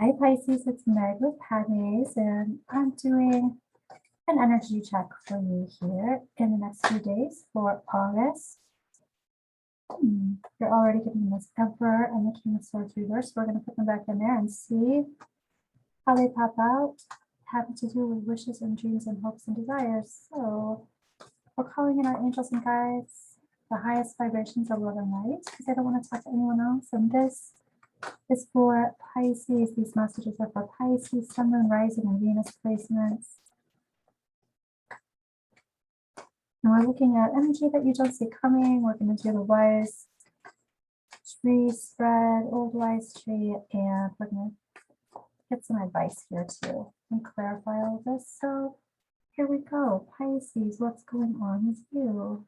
Hi Pisces, it's Meg with Padmes, and I'm doing an energy check for you here in the next few days for August. You're already getting this Emperor and the King of Swords reverse. We're going to put them back in there and see how they pop out. Having to do with wishes and dreams and hopes and desires. So we're calling in our angels and guides, the highest vibrations of love and light, because I don't want to talk to anyone else. And this is for Pisces. These messages are for Pisces, Sun, Moon, Rising, and Venus placements. And we're looking at energy that you don't see coming. We're going to do the wise tree spread, old wise tree, and we're going to get some advice here too and clarify all of this. So here we go. Pisces, what's going on with you?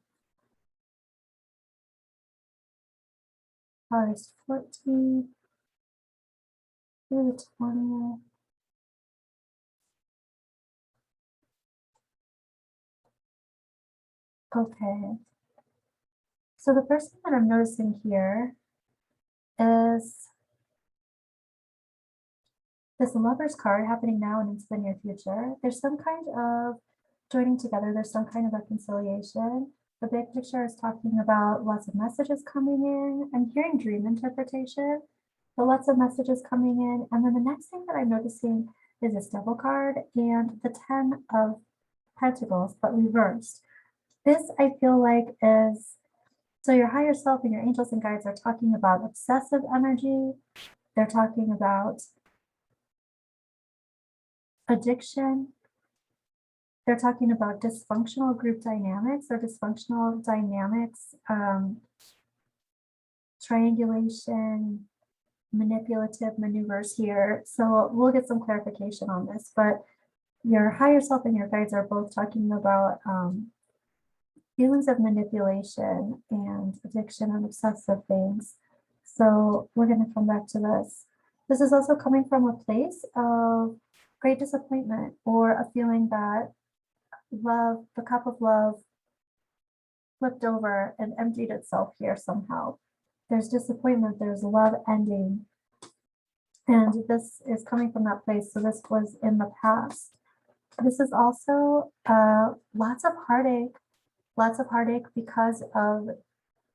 August 14th through the 20th. Okay. So the first thing that I'm noticing here is this Lover's card happening now and into the near future. There's some kind of joining together. There's some kind of reconciliation. The big picture is talking about lots of messages coming in. I'm hearing dream interpretation, but lots of messages coming in. And then the next thing that I'm noticing is this Devil card and the 10 of Pentacles, but reversed. This I feel like is, so your higher self and your angels and guides are talking about obsessive energy. They're talking about addiction. They're talking about dysfunctional group dynamics or dysfunctional dynamics, triangulation, manipulative maneuvers here. So we'll get some clarification on this, but your higher self and your guides are both talking about feelings of manipulation and addiction and obsessive things. So we're going to come back to this. This is also coming from a place of great disappointment or a feeling that love, the cup of love, flipped over and emptied itself here somehow. There's disappointment, there's love ending. And this is coming from that place. So this was in the past. This is also lots of heartache because of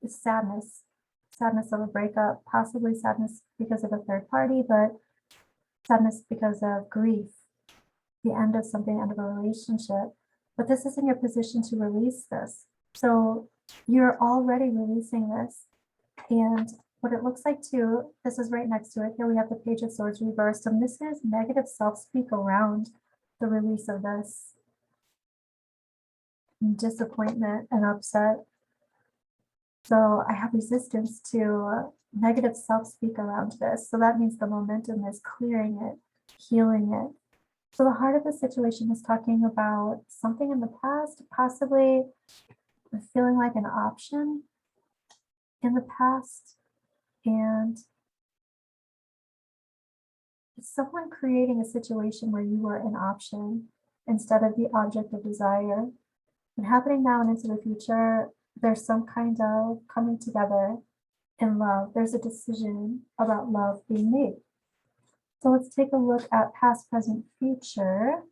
sadness of a breakup, possibly sadness because of a third party, but sadness because of grief, the end of something, end of a relationship. But this is in your position to release this. So you're already releasing this. And what it looks like too, this is right next to it. Here we have the Page of Swords reversed. And this is negative self-speak around the release of this. Disappointment and upset. So I have resistance to negative self-speak around this. So that means the momentum is clearing it, healing it. So the heart of the situation is talking about something in the past, possibly feeling like an option in the past, and it's someone creating a situation where you were an option instead of the object of desire. And happening now and into the future, there's some kind of coming together in love. There's a decision about love being made. So let's take a look at past, present, future.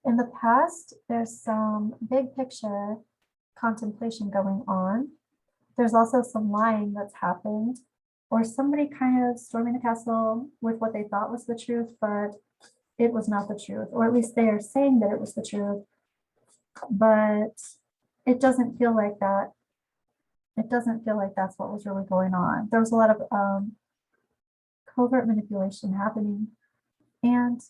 In the past, there's some big picture contemplation going on. There's also some lying that's happened, or somebody kind of storming the castle with what they thought was the truth, but it was not the truth, or at least they are saying that it was the truth, but it doesn't feel like that. It doesn't feel like that's what was really going on. There was a lot of covert manipulation happening. And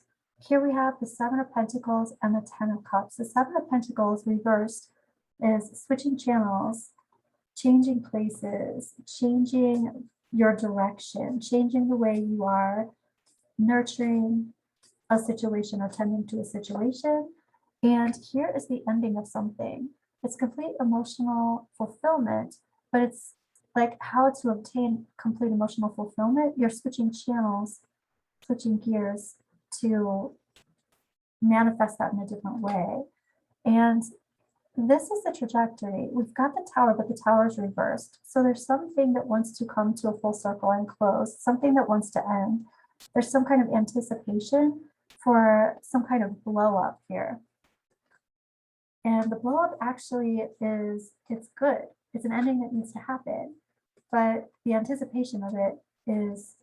here we have the 7 of Pentacles and the 10 of Cups. The 7 of Pentacles reversed is switching channels, changing places, changing your direction, changing the way you are nurturing a situation or tending to a situation. And here is the ending of something. It's complete emotional fulfillment, but it's like how to obtain complete emotional fulfillment. You're switching channels, switching gears to manifest that in a different way. And this is the trajectory. We've got the Tower, but the Tower is reversed. So there's something that wants to come to a full circle and close, something that wants to end. There's some kind of anticipation for some kind of blow up here. And the blow up actually it's good. It's an ending that needs to happen. But the anticipation of it is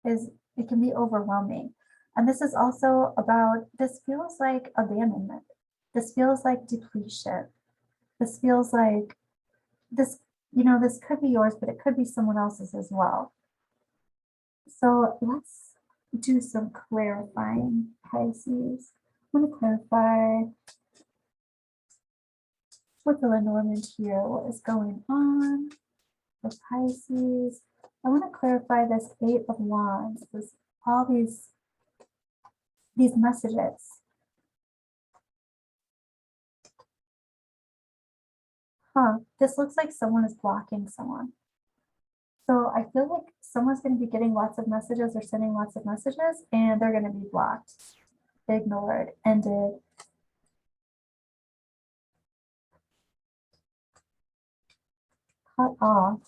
it can be overwhelming. And this is also about, this feels like abandonment. This feels like depletion. This feels like this, this could be yours, but it could be someone else's as well. So let's do some clarifying, Pisces. I'm going to clarify with the Lenormand here, what is going on for Pisces. I want to clarify this Eight of Wands, all these messages. This looks like someone is blocking someone. So I feel like someone's going to be getting lots of messages or sending lots of messages, and they're going to be blocked, ignored, ended. Cut off,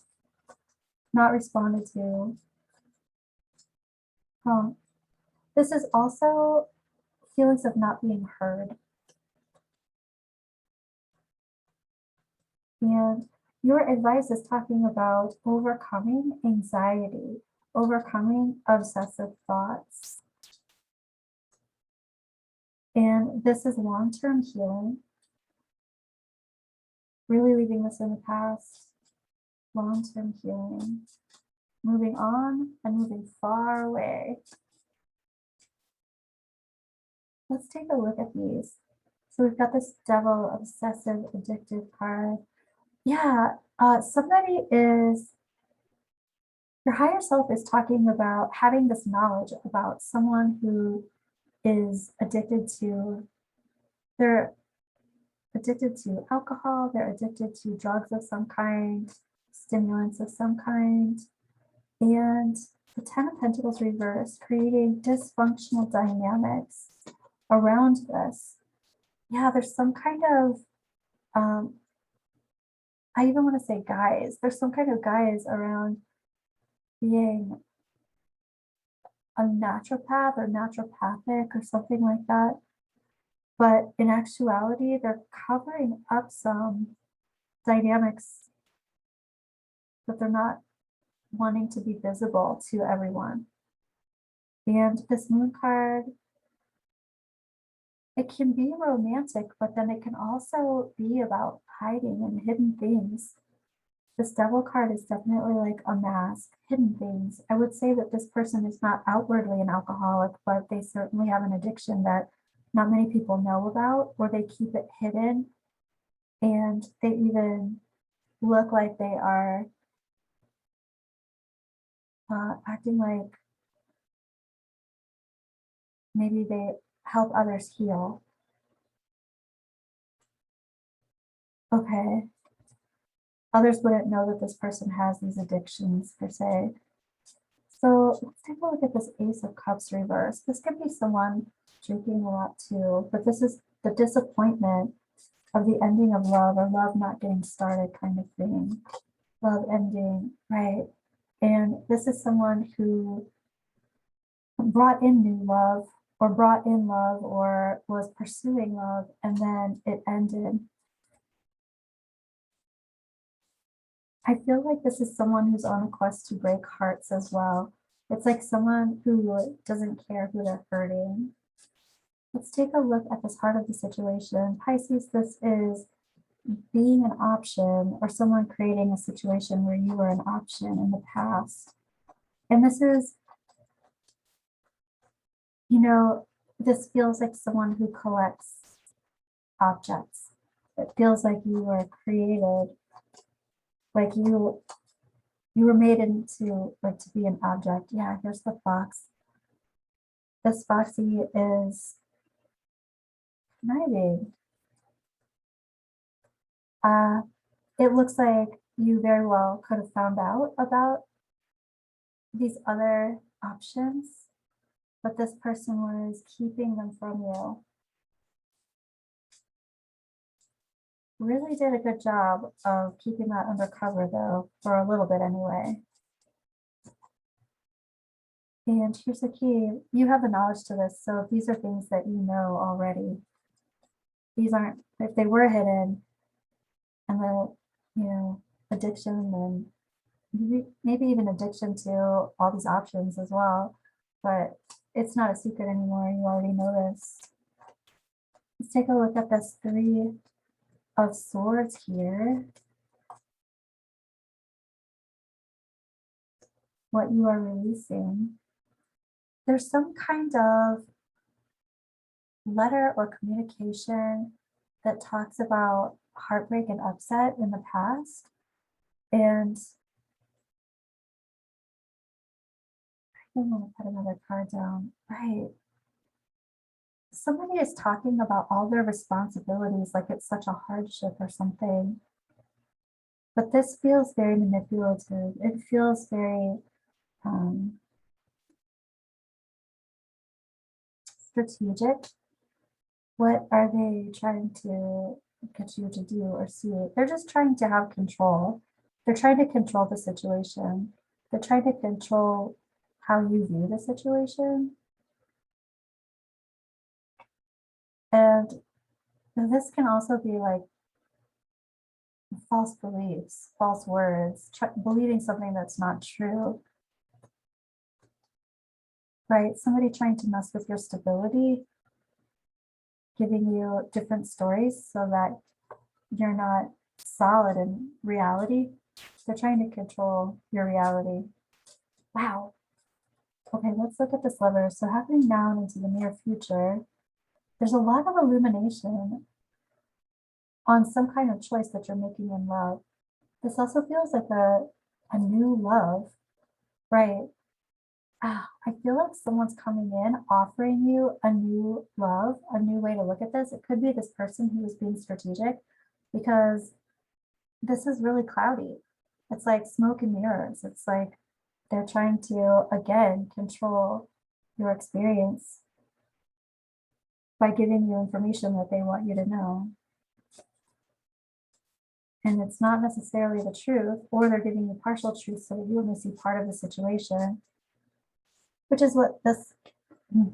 not responded to. This is also feelings of not being heard. And your advice is talking about overcoming anxiety, overcoming obsessive thoughts. And this is long-term healing. Really leaving this in the past. Long-term healing. Moving on and moving far away. Let's take a look at these. So we've got this Devil, obsessive, addictive card. Yeah, somebody is, your higher self is talking about having this knowledge about someone who is addicted to, they're addicted to alcohol, they're addicted to drugs of some kind, stimulants of some kind, and the Ten of Pentacles reversed, creating dysfunctional dynamics around this. Yeah, there's some kind of, I even want to say guys, there's some kind of guys around being a naturopath or naturopathic or something like that. But in actuality, they're covering up some dynamics that they're not wanting to be visible to everyone. And this Moon card, it can be romantic, but then it can also be about hiding and hidden things. This Devil card is definitely like a mask, hidden things. I would say that this person is not outwardly an alcoholic, but they certainly have an addiction that not many people know about, or they keep it hidden. And they even look like they are acting like maybe they help others heal. Okay. Others wouldn't know that this person has these addictions per se. So let's take a look at this Ace of Cups reverse. This could be someone drinking a lot too, but this is the disappointment of the ending of love, or love not getting started kind of thing. Love ending, right? And this is someone who brought in new love, or brought in love, or was pursuing love, and then it ended. I feel like this is someone who's on a quest to break hearts as well. It's like someone who doesn't care who they're hurting. Let's take a look at this heart of the situation. Pisces, this is being an option, or someone creating a situation where you were an option in the past. And this is, this feels like someone who collects objects. It feels like you were created, like you were made into, like, to be an object. Yeah, here's the fox. This foxy is conniving. It looks like you very well could have found out about these other options, but this person was keeping them from you. Really did a good job of keeping that undercover, though, for a little bit anyway. And here's the key. You have the knowledge to this. So these are things that you know already. These aren't, if they were hidden and the, addiction and maybe even addiction to all these options as well, but it's not a secret anymore. You already know this. Let's take a look at this Three of Swords here. What you are releasing. There's some kind of letter or communication that talks about heartbreak and upset in the past. And I don't want to put another card down. Right. Somebody is talking about all their responsibilities like it's such a hardship or something. But this feels very manipulative. It feels very strategic. What are they trying to get you to do or see? They're just trying to have control. They're trying to control the situation. They're trying to control how you view the situation. And this can also be like false beliefs, false words, believing something that's not true. Right? Somebody trying to mess with your stability, giving you different stories so that you're not solid in reality. They're trying to control your reality. Wow. Okay, let's look at this lever. So happening now and into the near future, there's a lot of illumination on some kind of choice that you're making in love. This also feels like a new love, right? I feel like someone's coming in offering you a new love, a new way to look at this. It could be this person who is being strategic because this is really cloudy. It's like smoke and mirrors. It's like they're trying to, again, control your experience by giving you information that they want you to know. And it's not necessarily the truth, or they're giving you partial truth so that you only see part of the situation, which is what this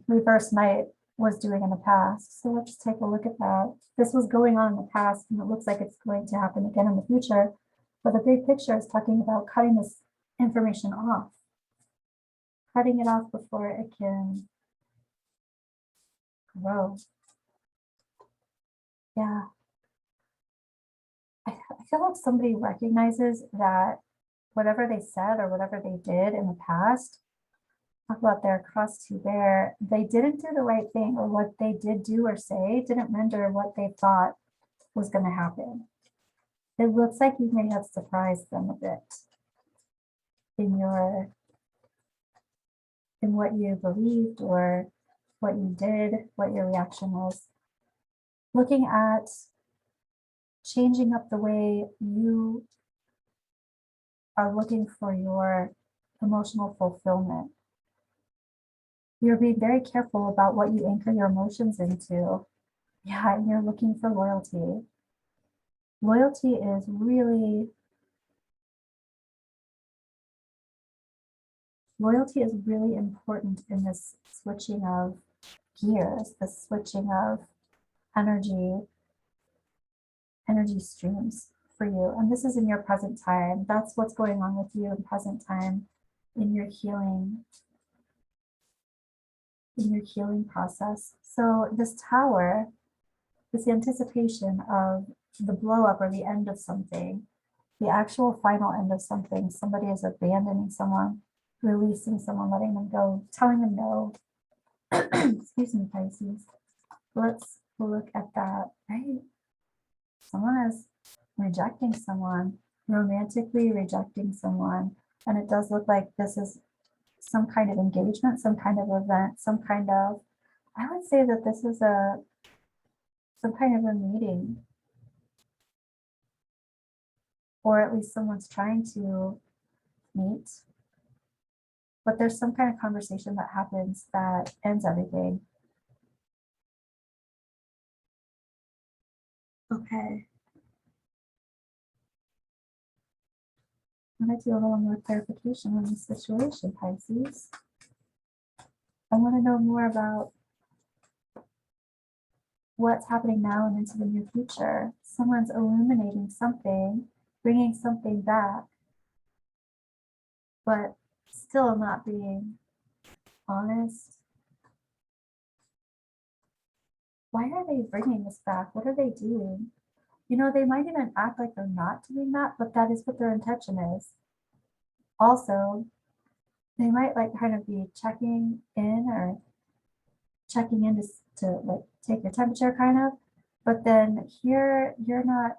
reverse knight was doing in the past. So let's take a look at that. This was going on in the past, and it looks like it's going to happen again in the future. But the big picture is talking about cutting this information off, cutting it off before it can grow. Yeah. I feel like somebody recognizes that whatever they said or whatever they did in the past, talk about their cross to bear, they didn't do the right thing, or what they did do or say didn't render what they thought was going to happen. It looks like you may have surprised them a bit in what you believed or what you did, what your reaction was. Looking at changing up the way you are looking for your emotional fulfillment. You're being very careful about what you anchor your emotions into. Yeah, and you're looking for loyalty. Loyalty is really important in this switching of gears, the switching of energy streams for you. And this is in your present time. That's what's going on with you in present time in your healing process. So this Tower, this anticipation of the blow up or the end of something, the actual final end of something, somebody is abandoning someone, releasing someone, letting them go, telling them no. Excuse me, Pisces. Let's look at that, right? Someone is rejecting someone, romantically rejecting someone. And it does look like this is some kind of engagement, some kind of event, some kind of, I would say that this is some kind of a meeting, or at least someone's trying to meet, but there's some kind of conversation that happens that ends everything. Okay. I'm going to do a little more clarification on the situation, Pisces. want to know more about what's happening now and into the near future. Someone's illuminating something, bringing something back, but still not being honest. Why are they bringing this back? What are they doing? You know, they might even act like they're not doing that, but that is what their intention is. Also, they might like kind of be checking in or checking in to like take your temperature kind of, but then here you're not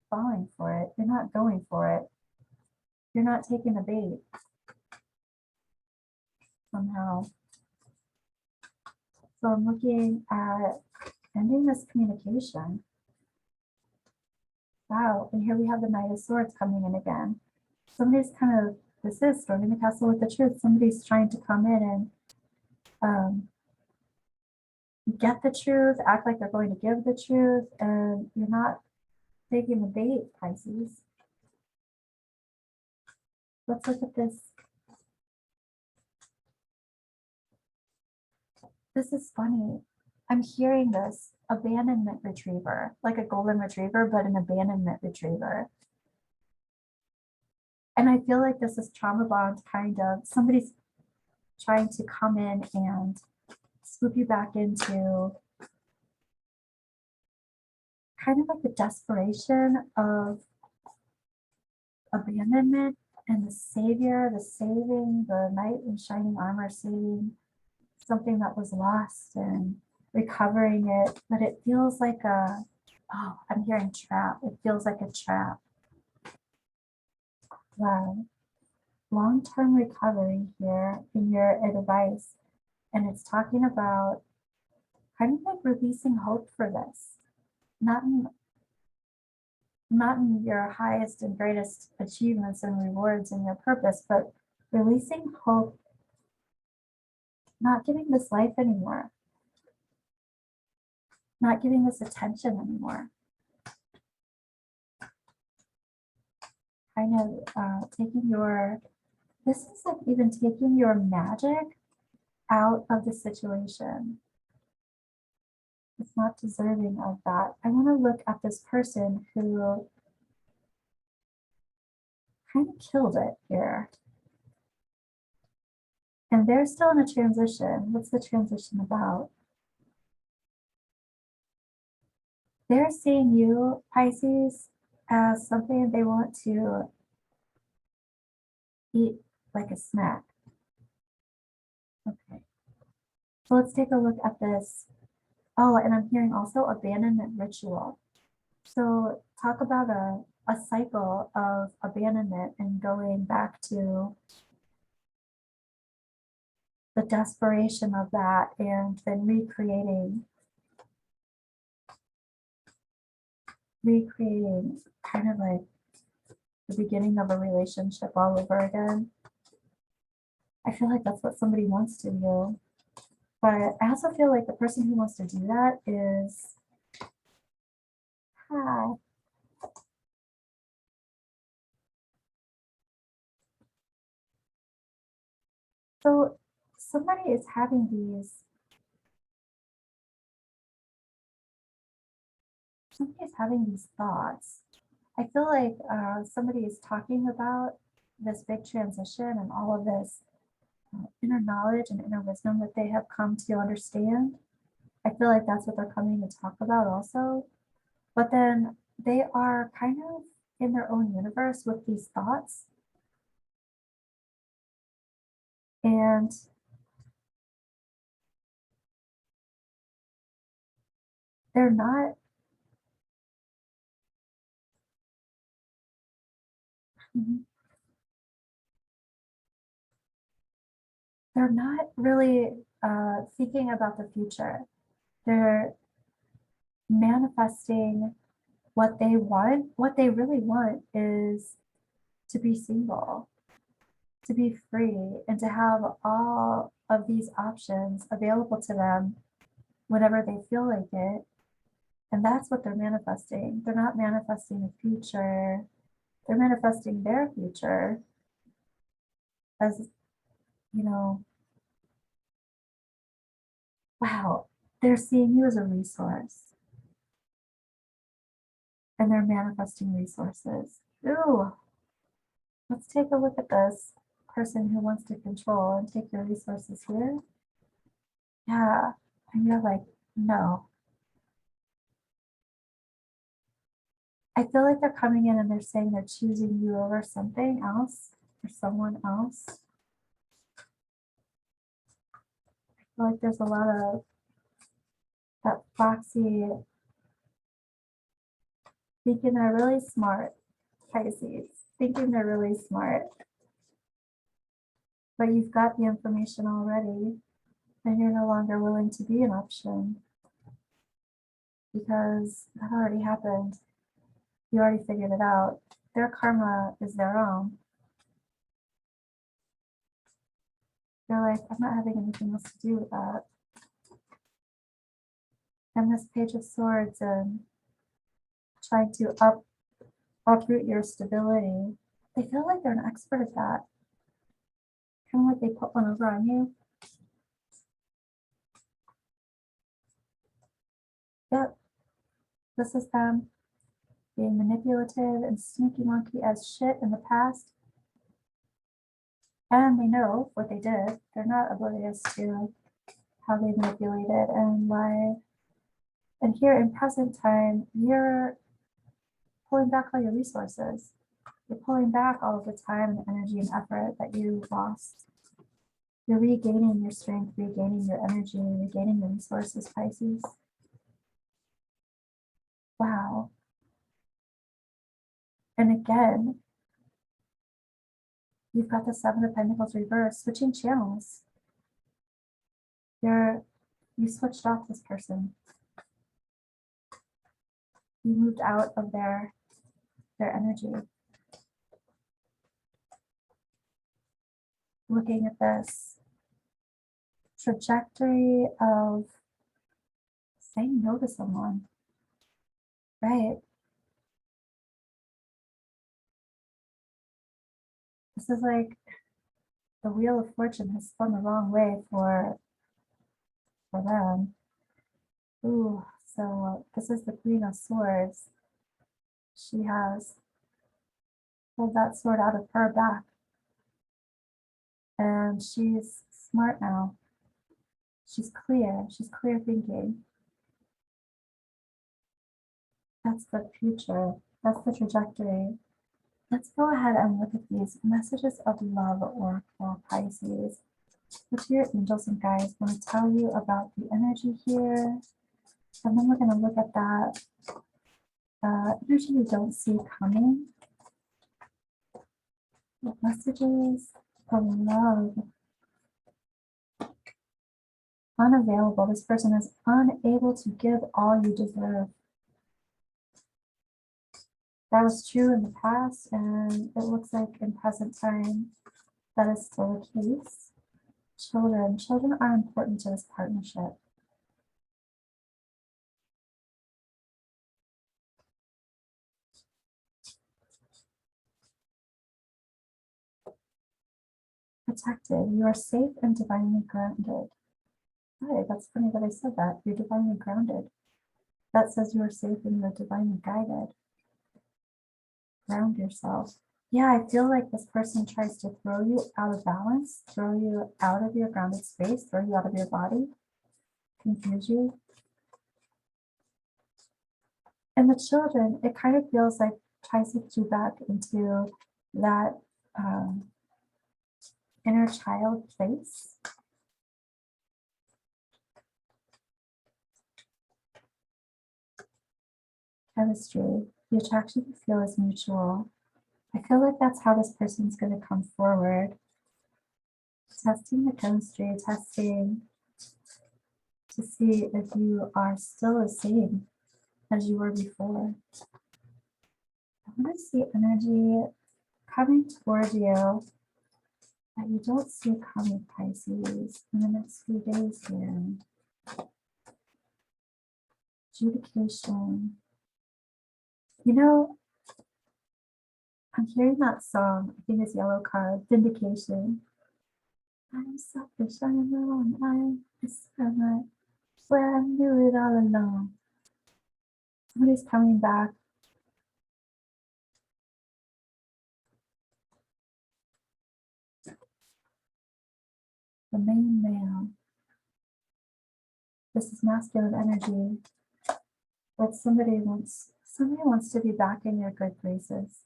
falling for it. You're not going for it. You're not taking the bait somehow. So I'm looking at ending this communication. Wow, and here we have the Knight of Swords coming in again. Somebody's kind of, this is storming the castle with the truth. Somebody's trying to come in and get the truth, act like they're going to give the truth, and you're not taking the bait, Pisces. Let's look at this. This is funny. I'm hearing this abandonment retriever, like a golden retriever, but an abandonment retriever. And I feel like this is trauma bond, kind of. Somebody's trying to come in and swoop you back into kind of like the desperation of abandonment and the savior, the saving, the knight in shining armor saving something that was lost and recovering it. But it feels like a, oh, I'm hearing trap. It feels like a trap. Wow. Long-term recovery here in your advice. And it's talking about kind of like releasing hope for this. Not in your highest and greatest achievements and rewards and your purpose, but releasing hope, not giving this life anymore, not giving this attention anymore. Kind of taking your, this is like even taking your magic out of the situation. It's not deserving of that. I want to look at this person who kind of killed it here. And they're still in a transition. What's the transition about? They're seeing you, Pisces, as something they want to eat like a snack. Okay. So let's take a look at this. Oh, and I'm hearing also abandonment ritual. So talk about a cycle of abandonment and going back to the desperation of that and then recreating kind of like the beginning of a relationship all over again. I feel like that's what somebody wants to do. But I also feel like the person who wants to do that is, hi. So somebody is having these thoughts. I feel like somebody is talking about this big transition and all of this inner knowledge and inner wisdom that they have come to understand. I feel like that's what they're coming to talk about also. But then they are kind of in their own universe with these thoughts. And they're not, they're not really thinking about the future. They're manifesting what they want. What they really want is to be single, to be free, and to have all of these options available to them whenever they feel like it. And that's what they're manifesting. They're not manifesting a future. They're manifesting their future as, you know, Wow, they're seeing you as a resource and they're manifesting resources. Ooh, let's take a look at this person who wants to control and take your resources here. Yeah, and you're like, no. I feel like they're coming in and they're saying they're choosing you over something else or someone else. I feel like there's a lot of that foxy thinking they're really smart, Pisces, thinking they're really smart. But you've got the information already and you're no longer willing to be an option because that already happened. You already figured it out. Their karma is their own. They're like, I'm not having anything else to do with that. And this Page of Swords and trying to uproot your stability. They feel like they're an expert at that. Kind of like they put one over on you. Yep, this is them being manipulative and sneaky monkey as shit in the past. And they know what they did. They're not oblivious to how they manipulated and lied. And here in present time, you're pulling back all your resources. You're pulling back all of the time and energy and effort that you lost. You're regaining your strength, regaining your energy, regaining your resources, Pisces. Wow. And again, you've got the Seven of Pentacles reversed, switching channels. You switched off this person. You moved out of their energy. Looking at this trajectory of saying no to someone, right? This is like the Wheel of Fortune has spun the wrong way for them. Ooh, so this is the Queen of Swords. She has pulled that sword out of her back. And she's smart now. She's clear thinking. That's the future. That's the trajectory. Let's go ahead and look at these messages of love oracle, Pisces. What your angels and guides want to tell you about the energy here. And then we're going to look at that energy you don't see coming. What messages of love? Unavailable. This person is unable to give all you deserve. That was true in the past, and it looks like in present time that is still the case. Children are important to this partnership. Protected. You are safe and divinely grounded. Right, that's funny that I said that. You're divinely grounded. That says you are safe and you are divinely guided. Ground yourself. Yeah, I feel like this person tries to throw you out of balance, throw you out of your grounded space, throw you out of your body, confuse you. And the children, it kind of feels like tries to get you back into that inner child place. Chemistry. The attraction you feel is mutual. I feel like that's how this person's going to come forward. Testing the chemistry, testing to see if you are still the same as you were before. I want to see energy coming toward you that you don't see coming, Pisces, in the next few days here. Adjudication. You know, I'm hearing that song, I think it's Yellow Card, Vindication. I'm selfish, I am wrong, I am discovered. Swear I knew it all along. Somebody's coming back. The main male. This is masculine energy. But somebody wants to be back in your good graces.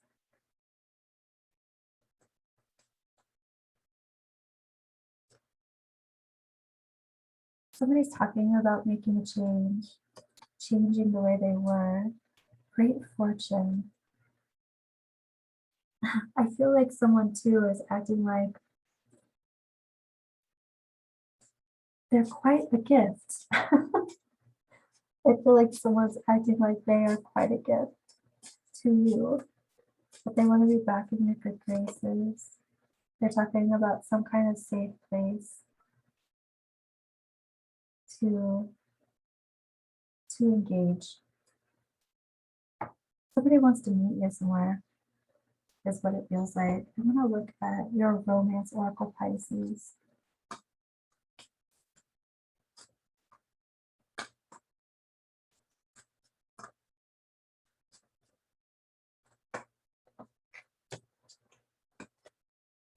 Somebody's talking about making a change, changing the way they were. Great fortune. I feel like someone too is acting like they're quite a gift. I feel like someone's acting like they are quite a gift to you, but they want to be back in your good graces. They're talking about some kind of safe place to engage. Somebody wants to meet you somewhere, is what it feels like. I'm going to look at your romance oracle, Pisces.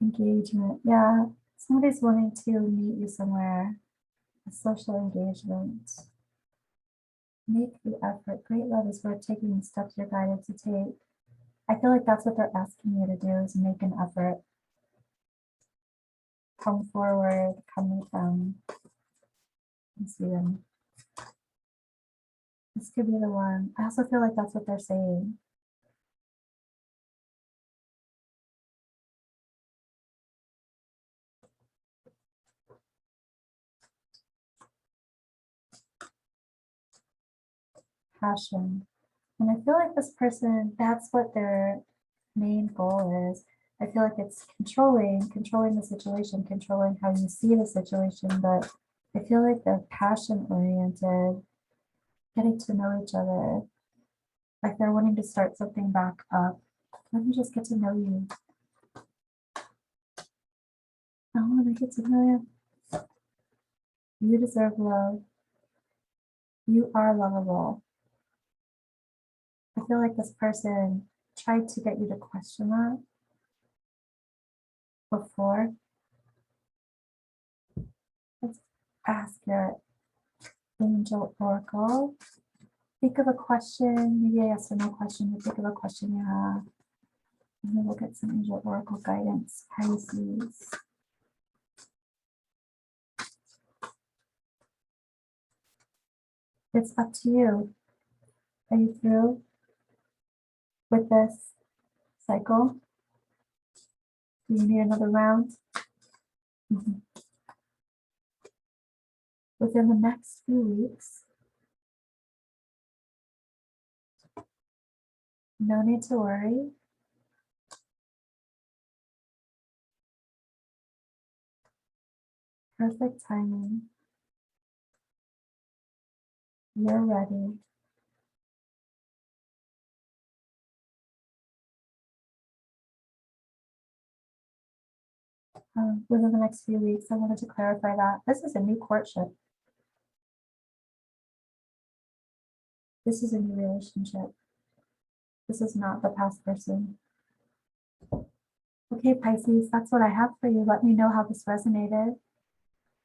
Engagement. Yeah, somebody's wanting to meet you somewhere. A social engagement. Make the effort. Great love is worth taking the steps you're guided to take. I feel like that's what they're asking you to do, is make an effort. Come forward, come meet them, and see them. This could be the one. I also feel like that's what they're saying. Passion. And I feel like this person, that's what their main goal is. I feel like it's controlling the situation, controlling how you see the situation, but I feel like they're passion oriented, getting to know each other, like they're wanting to start something back up. Let me just get to know you. I want to get to know you. You deserve love. You are lovable. I feel like this person tried to get you to question that before. Let's ask your angel oracle. Think of a question, maybe a yes or no question, but think of a question you have. And then we'll get some angel oracle guidance. Pisces. It's up to you. Are you through with this cycle? Do you need another round? Within the next few weeks, no need to worry. Perfect timing. You're ready. Within the next few weeks, I wanted to clarify that this is a new courtship. This is a new relationship. This is not the past person. Okay, Pisces, that's what I have for you. Let me know how this resonated.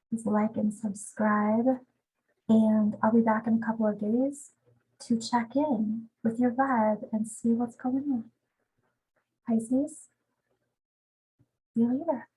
Please like and subscribe. And I'll be back in a couple of days to check in with your vibe and see what's going on. Pisces, see you later.